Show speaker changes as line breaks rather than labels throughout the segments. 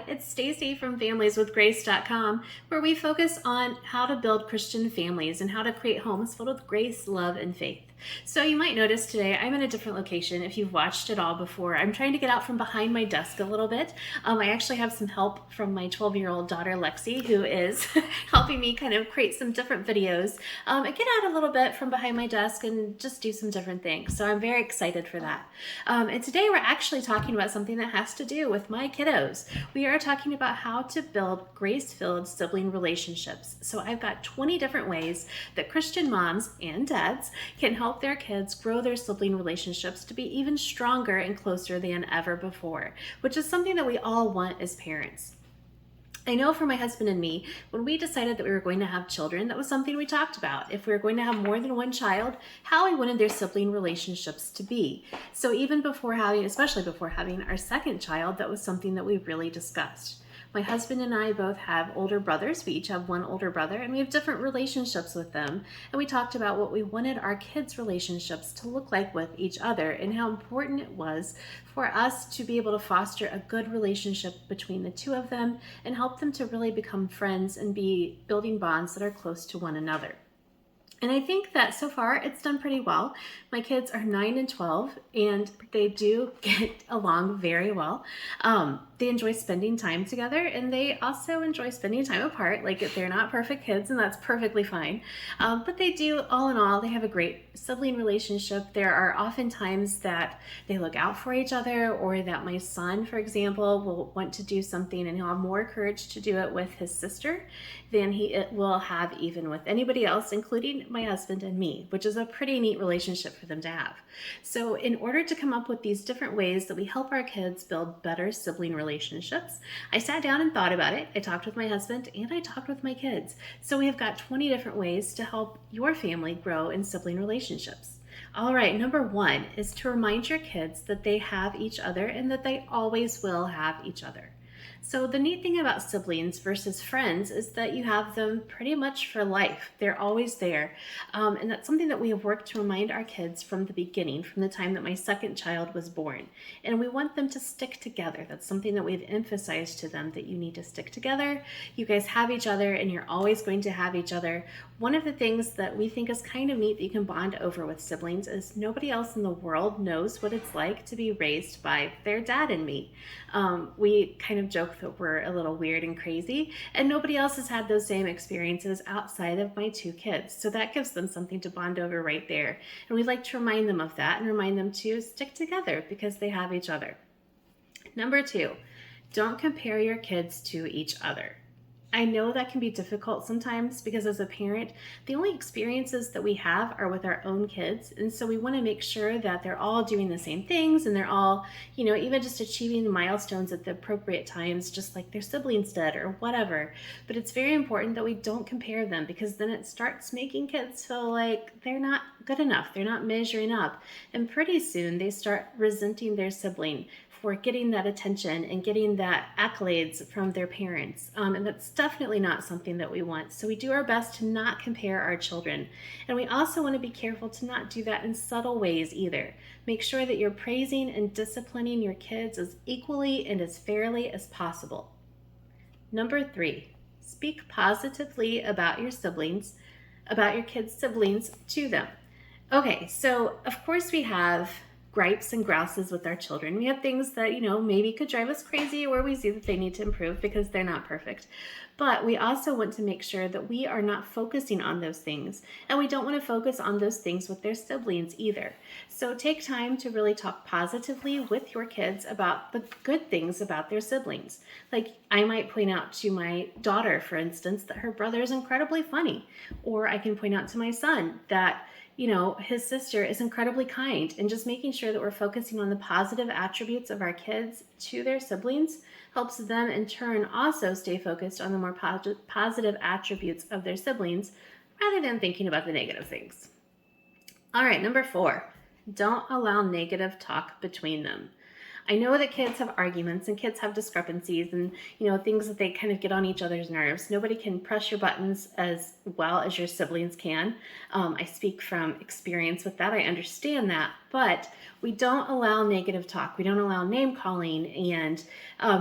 it's Stacy from familieswithgrace.com, where we focus on how to build Christian families and how to create homes filled with grace, love, and faith. So you might notice today I'm in a different location. If you've watched it all before, I'm trying to get out from behind my desk a little bit. I actually have some help from my 12-year-old daughter, Lexi, who is helping me kind of create some different videos and get out a little bit from behind my desk and just do some different things. So I'm very excited for that. And today we're actually talking about something that has to do with my kiddos. We are talking about how to build grace-filled sibling relationships. So I've got 20 different ways that Christian moms and dads can help their kids grow their sibling relationships to be even stronger and closer than ever before, which is something that we all want as parents. I know for my husband and me, when we decided that we were going to have children, that was something we talked about. If we were going to have more than one child, how we wanted their sibling relationships to be. So even before having, especially before having our second child, that was something that we really discussed. My husband and I both have older brothers. We each have one older brother, and we have different relationships with them. And we talked about what we wanted our kids' relationships to look like with each other and how important it was for us to be able to foster a good relationship between the two of them and help them to really become friends and be building bonds that are close to one another. And I think that so far it's done pretty well. My kids are 9 and 12, and they do get along very well. They enjoy spending time together, and they also enjoy spending time apart. Like, they're not perfect kids, and that's perfectly fine. But they do, all in all, they have a great sibling relationship. There are often times that they look out for each other, or that my son, for example, will want to do something, and he'll have more courage to do it with his sister than he will have even with anybody else, including my husband and me, which is a pretty neat relationship for them to have. So in order to come up with these different ways that we help our kids build better sibling relationships, I sat down and thought about it. I talked with my husband and I talked with my kids. So we have got 20 different ways to help your family grow in sibling relationships. All right, number 1 is to remind your kids that they have each other and that they always will have each other. So the neat thing about siblings versus friends is that you have them pretty much for life. They're always there. And that's something that we have worked to remind our kids from the beginning, from the time that my second child was born. And we want them to stick together. That's something that we've emphasized to them, that you need to stick together. You guys have each other and you're always going to have each other. One of the things that we think is kind of neat that you can bond over with siblings is nobody else in the world knows what it's like to be raised by their dad and me. We kind of joke that we're a little weird and crazy, and nobody else has had those same experiences outside of my 2 kids. So that gives them something to bond over right there. And we'd like to remind them of that and remind them to stick together because they have each other. Number 2, don't compare your kids to each other. I know that can be difficult sometimes because as a parent, the only experiences that we have are with our own kids. And so we want to make sure that they're all doing the same things and they're all, even just achieving milestones at the appropriate times, just like their siblings did or whatever. But it's very important that we don't compare them because then it starts making kids feel like they're not good enough. They're not measuring up. And pretty soon they start resenting their sibling for getting that attention and getting that accolades from their parents. And that's definitely not something that we want. So we do our best to not compare our children. And we also want to be careful to not do that in subtle ways either. Make sure that you're praising and disciplining your kids as equally and as fairly as possible. Number 3, speak positively about your siblings, about your kids' siblings to them. Okay, so of course we have gripes and grouses with our children. We have things that, maybe could drive us crazy or we see that they need to improve because they're not perfect. But we also want to make sure that we are not focusing on those things. And we don't want to focus on those things with their siblings either. So take time to really talk positively with your kids about the good things about their siblings. Like, I might point out to my daughter, for instance, that her brother is incredibly funny. Or I can point out to my son that his sister is incredibly kind, and just making sure that we're focusing on the positive attributes of our kids to their siblings helps them in turn also stay focused on the more positive attributes of their siblings rather than thinking about the negative things. All right, number 4, don't allow negative talk between them. I know that kids have arguments and kids have discrepancies and, things that they kind of get on each other's nerves. Nobody can press your buttons as well as your siblings can. I speak from experience with that. I understand that. but we don't allow negative talk. We don't allow name calling and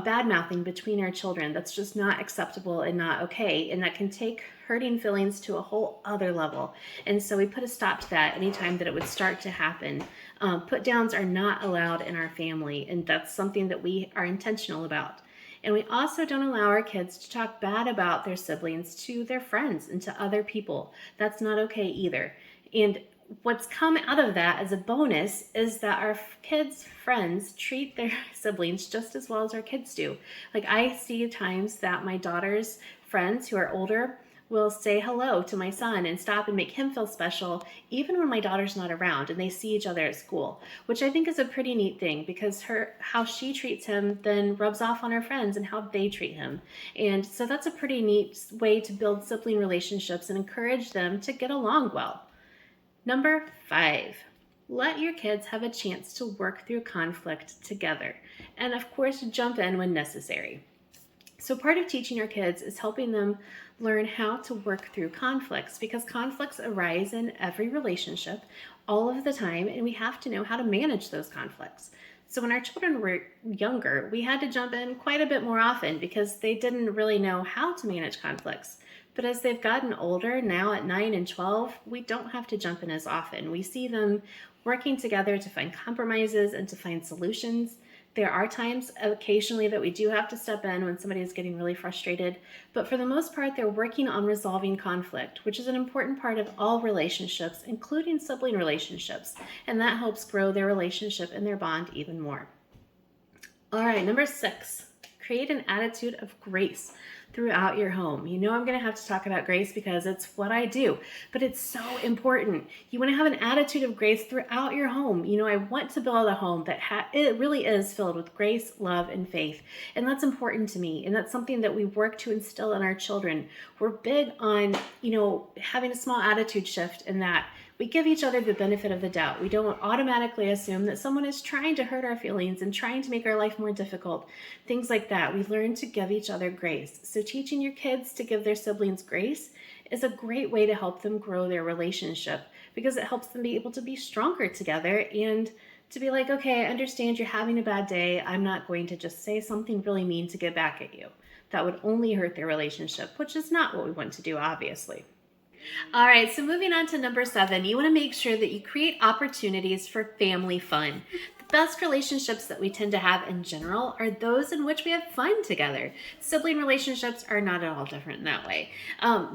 bad mouthing between our children. That's just not acceptable and not okay. And that can take hurting feelings to a whole other level. And so we put a stop to that anytime that it would start to happen. Put downs are not allowed in our family, and that's something that we are intentional about. And we also don't allow our kids to talk bad about their siblings to their friends and to other people. That's not okay either. And what's come out of that as a bonus is that our kids' friends treat their siblings just as well as our kids do. Like, I see times that my daughter's friends who are older will say hello to my son and stop and make him feel special even when my daughter's not around and they see each other at school, which I think is a pretty neat thing, because how she treats him then rubs off on her friends and how they treat him. And so that's a pretty neat way to build sibling relationships and encourage them to get along well. Number 5, let your kids have a chance to work through conflict together, and of course jump in when necessary. So part of teaching our kids is helping them learn how to work through conflicts, because conflicts arise in every relationship all of the time, and we have to know how to manage those conflicts. So when our children were younger, we had to jump in quite a bit more often because they didn't really know how to manage conflicts. But as they've gotten older, now at 9 and 12, we don't have to jump in as often. We see them working together to find compromises and to find solutions. There are times occasionally that we do have to step in when somebody is getting really frustrated, but for the most part, they're working on resolving conflict, which is an important part of all relationships, including sibling relationships, and that helps grow their relationship and their bond even more. All right, number 6, create an attitude of grace throughout your home. You know I'm going to have to talk about grace because it's what I do, but it's so important. You want to have an attitude of grace throughout your home. You know, I want to build a home that it really is filled with grace, love, and faith, and that's important to me, and that's something that we work to instill in our children. We're big on, having a small attitude shift in that we give each other the benefit of the doubt. We don't automatically assume that someone is trying to hurt our feelings and trying to make our life more difficult. Things like that. We learn to give each other grace. So teaching your kids to give their siblings grace is a great way to help them grow their relationship, because it helps them be able to be stronger together and to be like, okay, I understand you're having a bad day. I'm not going to just say something really mean to get back at you. That would only hurt their relationship, which is not what we want to do, obviously. All right, so moving on to number 7, you want to make sure that you create opportunities for family fun. The best relationships that we tend to have in general are those in which we have fun together. Sibling relationships are not at all different in that way.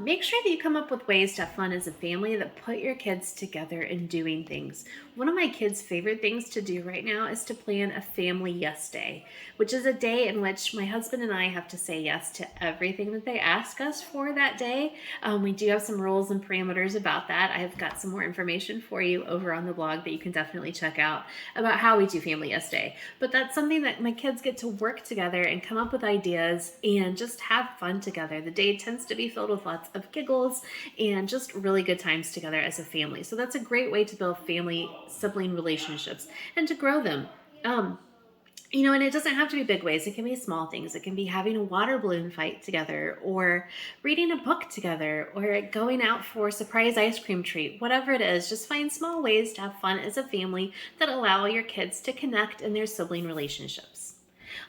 Make sure that you come up with ways to have fun as a family that put your kids together and doing things. One of my kids' favorite things to do right now is to plan a family yes day, which is a day in which my husband and I have to say yes to everything that they ask us for that day. We do have some rules and parameters about that. I've got some more information for you over on the blog that you can definitely check out about how we do family yes day. But that's something that my kids get to work together and come up with ideas and just have fun together. The day tends to be filled with lots of giggles and just really good times together as a family. So that's a great way to build family sibling relationships and to grow them. And it doesn't have to be big ways. It can be small things. It can be having a water balloon fight together, or reading a book together, or going out for a surprise ice cream treat. Whatever it is, just find small ways to have fun as a family that allow your kids to connect in their sibling relationships.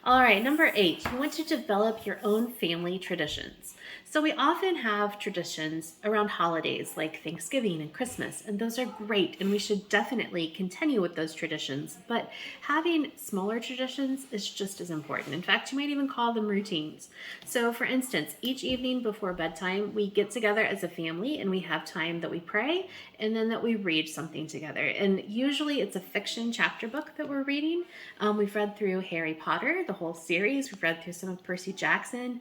All right, number 8, you want to develop your own family traditions. So we often have traditions around holidays like Thanksgiving and Christmas, and those are great, and we should definitely continue with those traditions. But having smaller traditions is just as important. In fact, you might even call them routines. So for instance, each evening before bedtime, we get together as a family and we have time that we pray and then that we read something together. And usually it's a fiction chapter book that we're reading. We've read through Harry Potter, the whole series. We've read through some of Percy Jackson.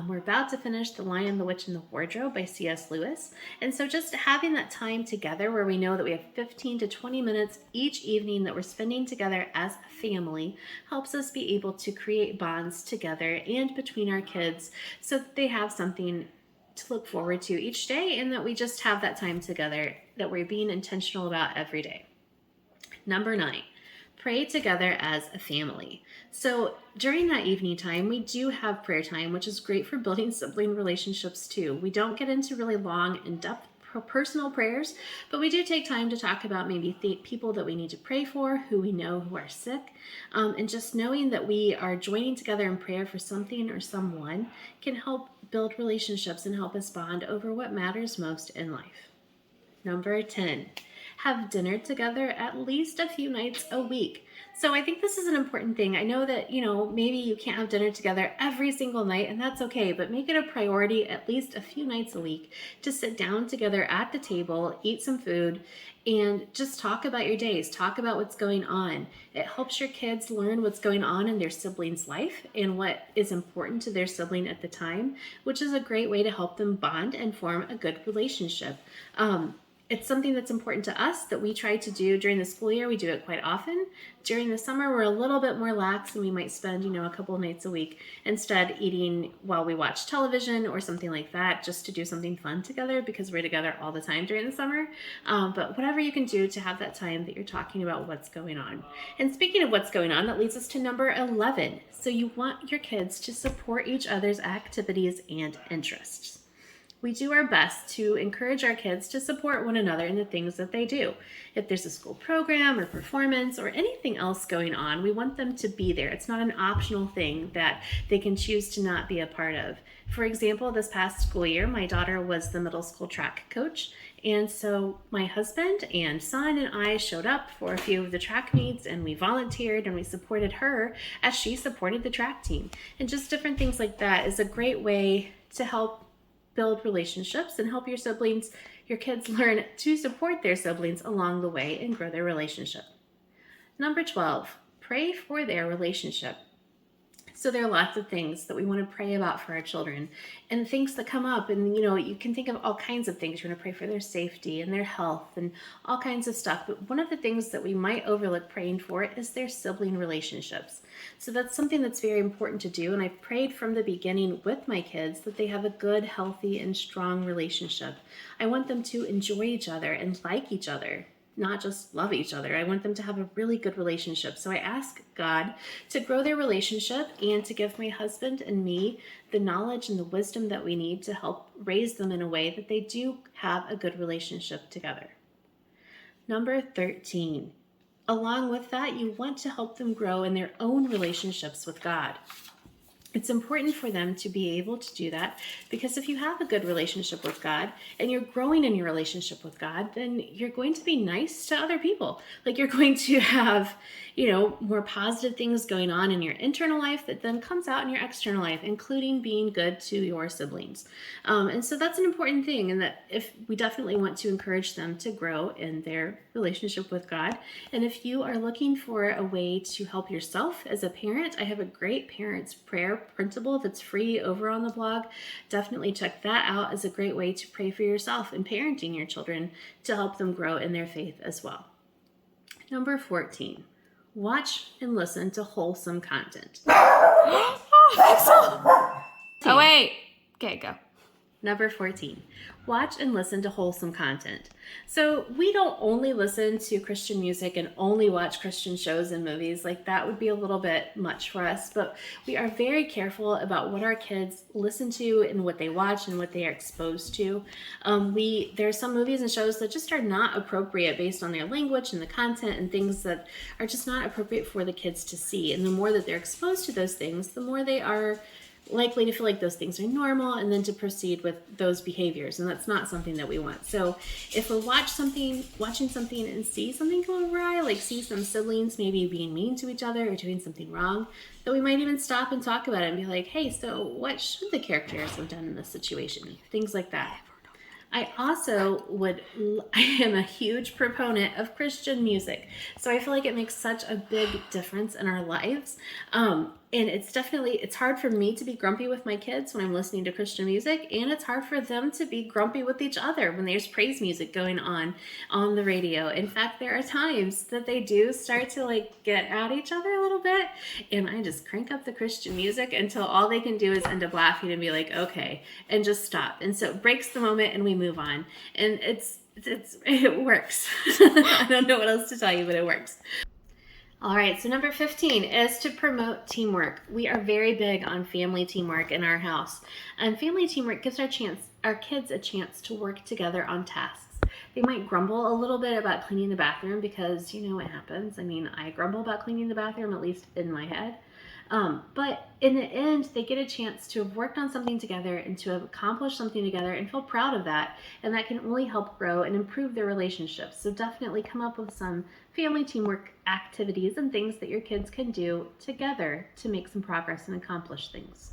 We're about to finish The Lion, the Witch, and the Wardrobe by C.S. Lewis. And so just having that time together where we know that we have 15 to 20 minutes each evening that we're spending together as a family helps us be able to create bonds together and between our kids so that they have something to look forward to each day, and that we just have that time together that we're being intentional about every day. Number 9, pray together as a family. So during that evening time, we do have prayer time, which is great for building sibling relationships too. We don't get into really long, in-depth personal prayers, but we do take time to talk about maybe people that we need to pray for, who we know who are sick, and just knowing that we are joining together in prayer for something or someone can help build relationships and help us bond over what matters most in life. Number 10, have dinner together at least a few nights a week. So I think this is an important thing. I know that, maybe you can't have dinner together every single night, and that's okay, but make it a priority at least a few nights a week to sit down together at the table, eat some food, and just talk about your days, talk about what's going on. It helps your kids learn what's going on in their sibling's life and what is important to their sibling at the time, which is a great way to help them bond and form a good relationship. It's something that's important to us that we try to do during the school year. We do it quite often. During the summer, we're a little bit more lax and we might spend, a couple of nights a week instead eating while we watch television or something like that, just to do something fun together because we're together all the time during the summer. But whatever you can do to have that time that you're talking about what's going on. And speaking of what's going on, that leads us to number 11. So you want your kids to support each other's activities and interests. We do our best to encourage our kids to support one another in the things that they do. If there's a school program or performance or anything else going on, we want them to be there. It's not an optional thing that they can choose to not be a part of. For example, this past school year, my daughter was the middle school track coach. And so my husband and son and I showed up for a few of the track meets, and we volunteered and we supported her as she supported the track team. And just different things like that is a great way to help build relationships and help your kids learn to support their siblings along the way and grow their relationship. Number 12, pray for their relationship. So there are lots of things that we want to pray about for our children and things that come up. And, you can think of all kinds of things. You want to pray for their safety and their health and all kinds of stuff. But one of the things that we might overlook praying for is their sibling relationships. So that's something that's very important to do. And I've prayed from the beginning with my kids that they have a good, healthy, and strong relationship. I want them to enjoy each other and like each other, not just love each other. I want them to have a really good relationship. So I ask God to grow their relationship and to give my husband and me the knowledge and the wisdom that we need to help raise them in a way that they do have a good relationship together. Number 13, along with that, you want to help them grow in their own relationships with God. It's important for them to be able to do that because if you have a good relationship with God and you're growing in your relationship with God, then you're going to be nice to other people. Like you're going to have, more positive things going on in your internal life that then comes out in your external life, including being good to your siblings. And so that's an important thing, and that if we definitely want to encourage them to grow in their relationship with God. And if you are looking for a way to help yourself as a parent, I have a great parents prayer printable that's free over on the blog. Definitely check that out as a great way to pray for yourself and parenting your children to help them grow in their faith as well. Number 14, watch and listen to wholesome content.
Oh, wait. Okay, go.
Number 14, watch and listen to wholesome content. So we don't only listen to Christian music and only watch Christian shows and movies. Like that would be a little bit much for us, but we are very careful about what our kids listen to and what they watch and what they are exposed to. There are some movies and shows that just are not appropriate based on their language and the content and things that are just not appropriate for the kids to see. And the more that they're exposed to those things, the more they are likely to feel like those things are normal and then to proceed with those behaviors. And that's not something that we want. So if we're watching something and see something go awry, like see some siblings maybe being mean to each other or doing something wrong, that we might even stop and talk about it and be like, hey, so what should the characters have done in this situation? Things like that. I am a huge proponent of Christian music. So I feel like it makes such a big difference in our lives. And it's hard for me to be grumpy with my kids when I'm listening to Christian music, and it's hard for them to be grumpy with each other when there's praise music going on the radio. In fact, there are times that they do start to get at each other a little bit, and I just crank up the Christian music until all they can do is end up laughing and be like, okay, and just stop. And so it breaks the moment and we move on. And it works. I don't know what else to tell you, but it works. All right, so number 15 is to promote teamwork. We are very big on family teamwork in our house. And family teamwork gives our kids a chance to work together on tasks. They might grumble a little bit about cleaning the bathroom because, it happens. I mean, I grumble about cleaning the bathroom, at least in my head. But in the end, they get a chance to have worked on something together and to have accomplished something together and feel proud of that. And that can only help grow and improve their relationships. So definitely come up with some family teamwork activities and things that your kids can do together to make some progress and accomplish things.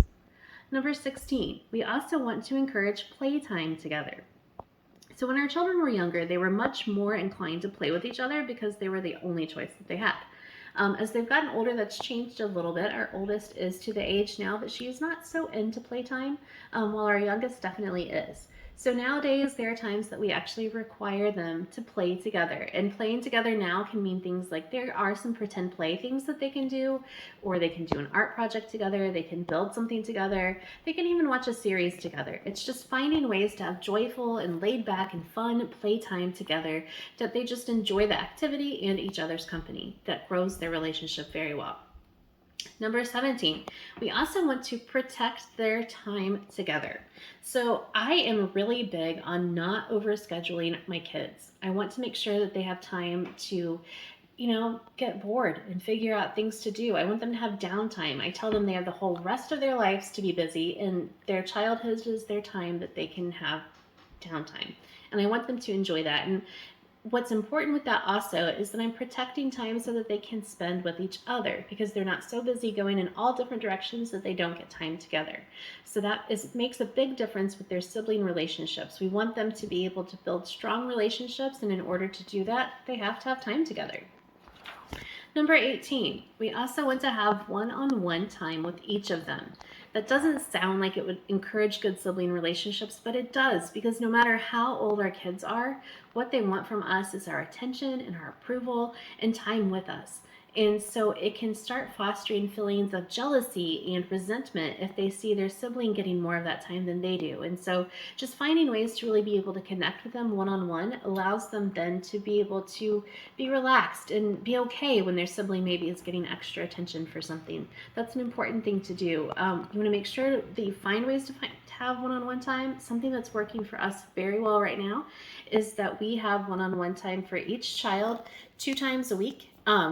Number 16, we also want to encourage playtime together. So when our children were younger, they were much more inclined to play with each other because they were the only choice that they had. As they've gotten older, that's changed a little bit. Our oldest is to the age now that she is not so into playtime, while our youngest definitely is. So nowadays, there are times that we actually require them to play together. And playing together now can mean things like there are some pretend play things that they can do, or they can do an art project together, they can build something together, they can even watch a series together. It's just finding ways to have joyful and laid back and fun playtime together that they just enjoy the activity and each other's company. That grows their relationship very well. Number 17, we also want to protect their time together. So I am really big on not overscheduling my kids. I want to make sure that they have time to, get bored and figure out things to do. I want them to have downtime. I tell them they have the whole rest of their lives to be busy, and their childhood is their time that they can have downtime. And I want them to enjoy that. And what's important with that also is that I'm protecting time so that they can spend with each other because they're not so busy going in all different directions that they don't get time together. So makes a big difference with their sibling relationships. We want them to be able to build strong relationships, and in order to do that, they have to have time together. Number 18, we also want to have one-on-one time with each of them. That doesn't sound like it would encourage good sibling relationships, but it does, because no matter how old our kids are, what they want from us is our attention and our approval and time with us. And so it can start fostering feelings of jealousy and resentment if they see their sibling getting more of that time than they do. And so just finding ways to really be able to connect with them one-on-one allows them then to be able to be relaxed and be okay when their sibling maybe is getting extra attention for something. That's an important thing to do. You want to make sure that you find ways to have one-on-one time. Something that's working for us very well right now is that we have one-on-one time for each child 2 times a week.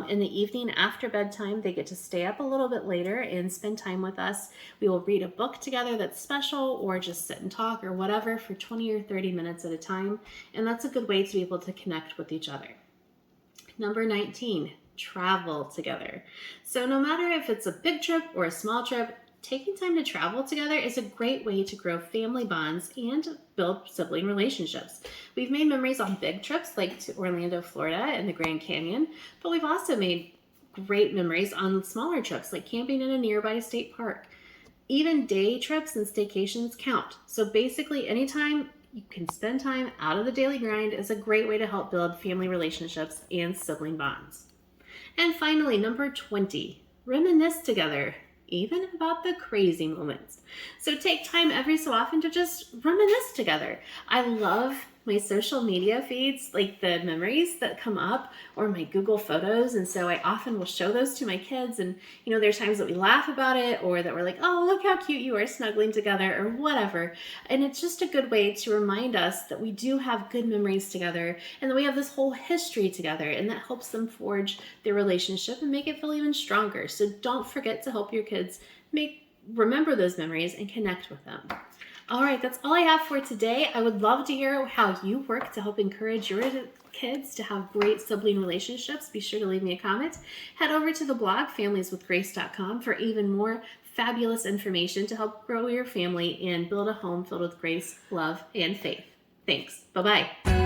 In the evening after bedtime, they get to stay up a little bit later and spend time with us. We will read a book together that's special, or just sit and talk or whatever for 20 or 30 minutes at a time. And that's a good way to be able to connect with each other. Number 19, travel together. So no matter if it's a big trip or a small trip, taking time to travel together is a great way to grow family bonds and build sibling relationships. We've made memories on big trips like to Orlando, Florida and the Grand Canyon, but we've also made great memories on smaller trips like camping in a nearby state park. Even day trips and staycations count. So basically anytime you can spend time out of the daily grind is a great way to help build family relationships and sibling bonds. And finally, number 20, reminisce together, even about the crazy moments. So take time every so often to just reminisce together. I love my social media feeds, like the memories that come up, or my Google Photos, and so I often will show those to my kids, and there's times that we laugh about it, or that we're like, oh, look how cute you are snuggling together, or whatever. And it's just a good way to remind us that we do have good memories together, and that we have this whole history together, and that helps them forge their relationship and make it feel even stronger. So don't forget to help your kids remember those memories and connect with them. All right, that's all I have for today. I would love to hear how you work to help encourage your kids to have great sibling relationships. Be sure to leave me a comment. Head over to the blog, familieswithgrace.com, for even more fabulous information to help grow your family and build a home filled with grace, love, and faith. Thanks. Bye-bye.